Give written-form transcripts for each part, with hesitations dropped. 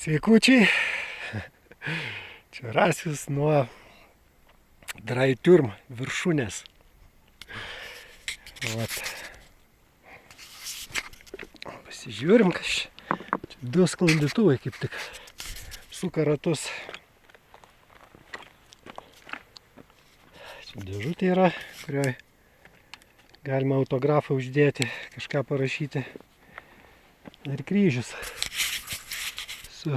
Sveikučiai, čia Rasius nuo Draiturm viršūnės. Vat. Pasižiūrim, kas čia. Čia du sklandytuvai kaip tik suka ratus. Čia dėžutė yra, kurioje galima autografą uždėti, kažką parašyti. Ir kryžius su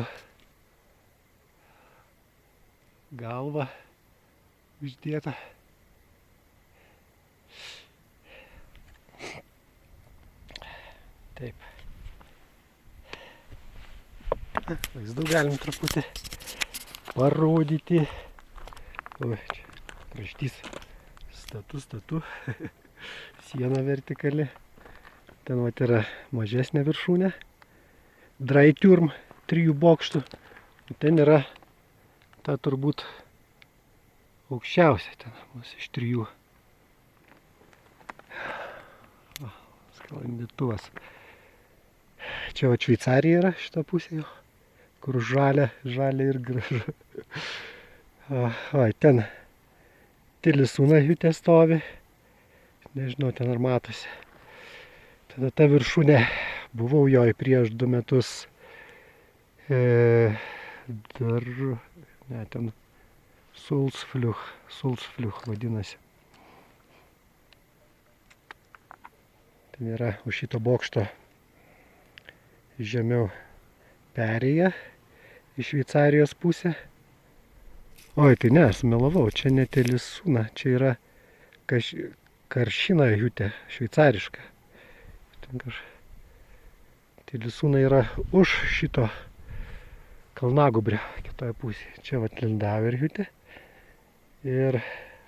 galva uždėta. Taip. Vaizdu galim truputį parodyti. O, čia kraštys statu. Siena vertikali. Ten vat yra mažesnė viršūnė. Draiturm 3 bokštų. Ten yra ta turbūt aukščiausia ten mūsų iš 3. Sklandytuvas. Čia va Šveicarija yra šita pusė jau, kur žalia ir gražu. O, ten Tilisūna Hiutė stovi. Nežinau, ten ar matosi. Tada ta viršūnė, buvau joj prieš 2 metus. Ten Sulzfluch vadinasi. Ten yra už šito bokšto žemiau perėja į Šveicarijos pusę. Oi, tai ne, sumelavau, čia ne Tilisūna, čia yra Karšina Hiutė, šveicariška. Tilisūna yra už šito kalnagubrio kitoje pusėje. Čia vat Lindaver Hiutė. Ir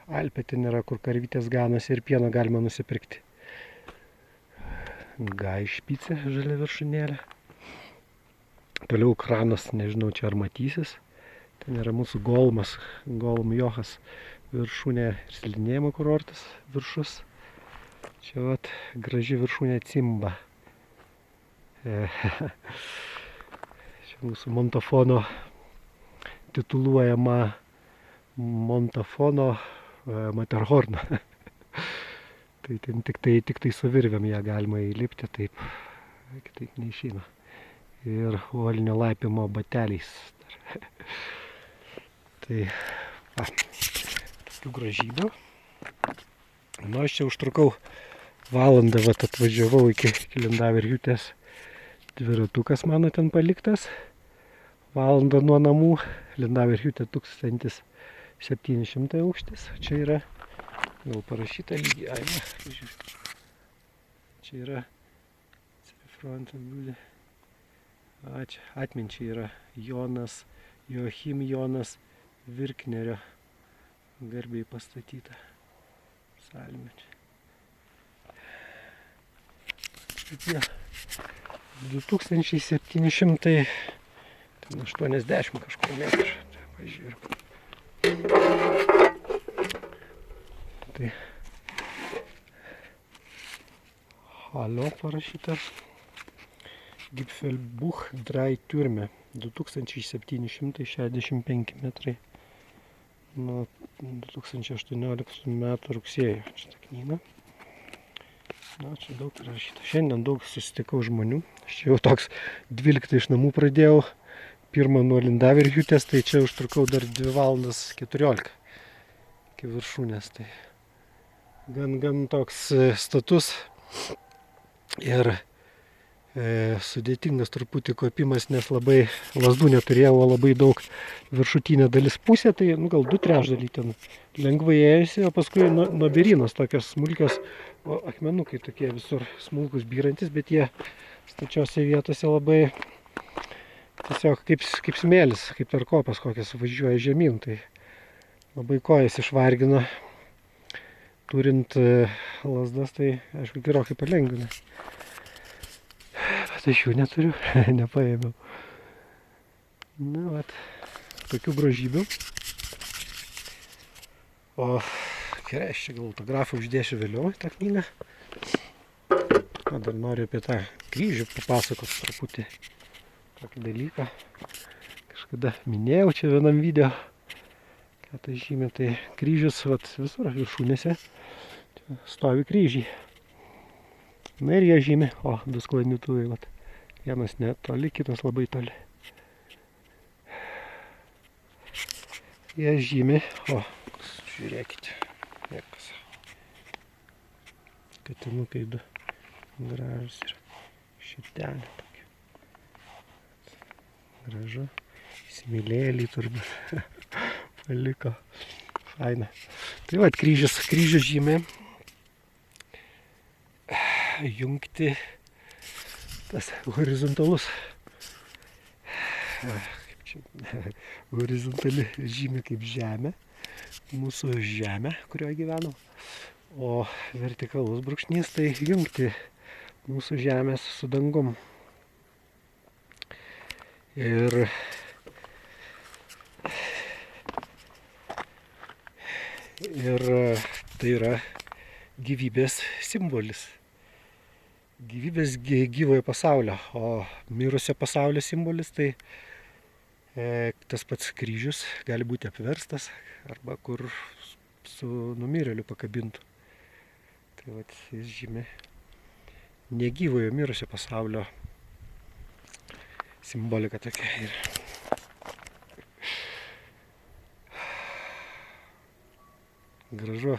Alpė ten yra, kur karvytės ganosi ir pieno galima nusipirkti. Gaišpicė, žalia viršūnėlė. Toliau kranas, nežinau, čia ar matysis. Ten yra mūsų Golmas, Golmjochas viršūnė ir slidinėjimo kurortas viršus. Čia vat graži viršūnė Cimba. Čia mūsų Montafono tituluojama Montafono Matterhorn. Tai ten tik tai su virvėm ją galima įlipti, taip, kitaip neišeina. Ir uolinio laipimo bateliais. Tai, tokių gražybių. Nu, aš čia užtrukau valandą, vat atvažiavau iki Lindaver Hiutės. Dviratukas mano ten paliktas. Valandą nuo namų. Lindaver Hiutė 1700 aukštis. Čia yra, gal parašyta lygiai. Ai, ne, čia yra čia atminčiai yra Joachim Jonas Virknerio garbiai pastatyta salmė. Čia 2780 kažkur metrų. Pažiūrėk. Tai Halo parašyta. Gipfelbuch Draiturme 2765 metrai. Nuo 2018 metų rugsėjo šitą knygą. Na, čia daug rašyta. Šiandien daug susitikau žmonių. Aš čia jau toks 12 iš namų pradėjau. Pirmą nuo Lindaver Hiutės, tai čia užtrukau dar 2 valandas 14 iki viršūnės. Tai gan toks status ir sudėtingas truputį kopimas, nes labai lazdų neturėjau, o labai daug viršutinė dalis pusė, tai gal 2/3 ten lengvai ėjusi, o paskui nuo birinos tokios smulkios, o akmenukai tokie visur smulkus byrantis, bet jie stačiose vietose labai tiesiog kaip smėlis, kaip tarkopas kokias važiuoja žemyn, tai labai kojas išvargino. Turint lazdas, tai aišku gerokai palengvina. Bet aš jų neturiu, nepaėmiau. Na, vat, tokių grožybių. O gerai, aš čia gal autografą uždėsiu vėliau į tą knygą. Dar noriu apie tą kryžių papasakot truputį tokį dalyką. kažkada minėjau čia vienam video, ką tai žymė, tai kryžius vat, visur viršūnėse čia stovi kryžiai. Na ir jie žymė, o, du sklandytuvai, vat. Vienas netoli, kitas labai toli. Jie žymė, o, žiūrėkite, niekas. Katinukai du gražus ir širdelė tokia. Gražu, įsimylėjėlį turbūt paliko. Faina. Tai va, kryžius žymė jungti tas horizontalus. Kaip čia, horizontali žymė kaip žemė, mūsų žemė, kurioje gyvenam. O vertikalus brūkšnys tai jungti mūsų žemės su dangum. Ir tai yra gyvybės simbolis. Gyvybės gyvojo pasaulio, o mirusio pasaulio simbolis tai tas pats kryžius gali būti apverstas arba kur su numirėliu pakabintu. Tai vat, jis žymė negyvojo mirusio pasaulio simbolika tokia. Ir gražu.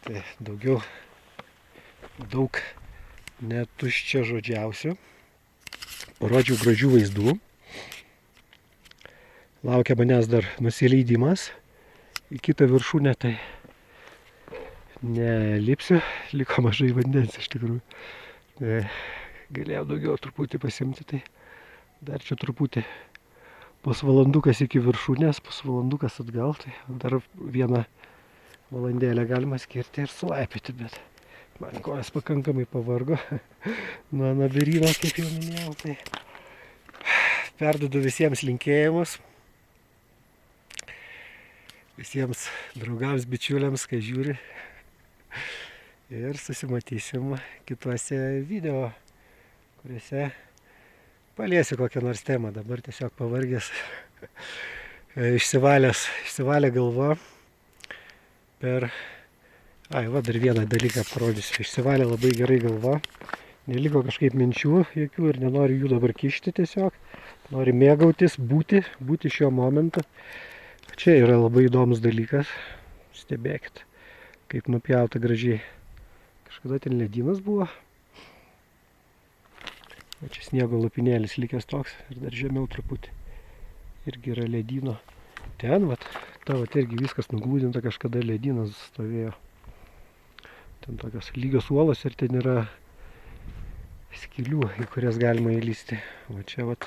Tai daug netuščia žodžiausių. Parodžiau gražių vaizdų. Laukia manęs dar nusileidimas. Į kitą viršūnę tai nelipsiu. Liko mažai vandens iš tikrųjų. Galėjau daugiau truputį pasimti, tai dar čia truputį pusvalandukas iki viršūnės, pusvalandukas atgal. Tai dar vieną valandėlę galima skirti ir sulaipyti, bet man kojas pakankamai pavargo nuo naberyno, kaip jau minėjau. Tai perduodu visiems linkėjimus, visiems draugams, bičiuliams, kai žiūri. Ir susimatysim kituose video, kuriuose paliesiu kokią nors temą. Dabar tiesiog pavargęs, išsivalė galva per... Ai, va, dar vieną dalyką parodysiu. Išsivalė labai gerai galva. Neliko kažkaip minčių jokių ir nenoriu jų dabar kišti tiesiog. Noriu mėgautis, būti šiuo momentu. Čia yra labai įdomus dalykas. Stebėkit, kaip nupjauta gražiai. Kažkada ten ledynas buvo. O čia sniego lopinėlis likęs toks ir dar žemiau truputį. Irgi yra ledyno. Ten, vat, irgi viskas nuglūdinta, kažkada ledynas stovėjo. Ten tokios lygios uolos ir ten yra skylių, į kurias galima įlysti. O čia, vat,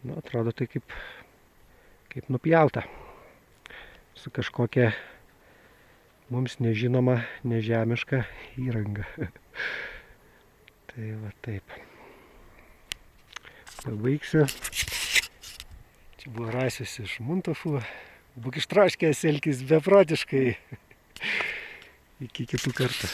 nu, atrodo tai kaip nupjauta. Su kažkokia mums nežinoma, nežemiška įranga. Tai va taip. Pabaigsiu. Čia buvo Rasius iš Muntafų. Būk ištraškęs elkis beprotiškai. Iki kitų kartų.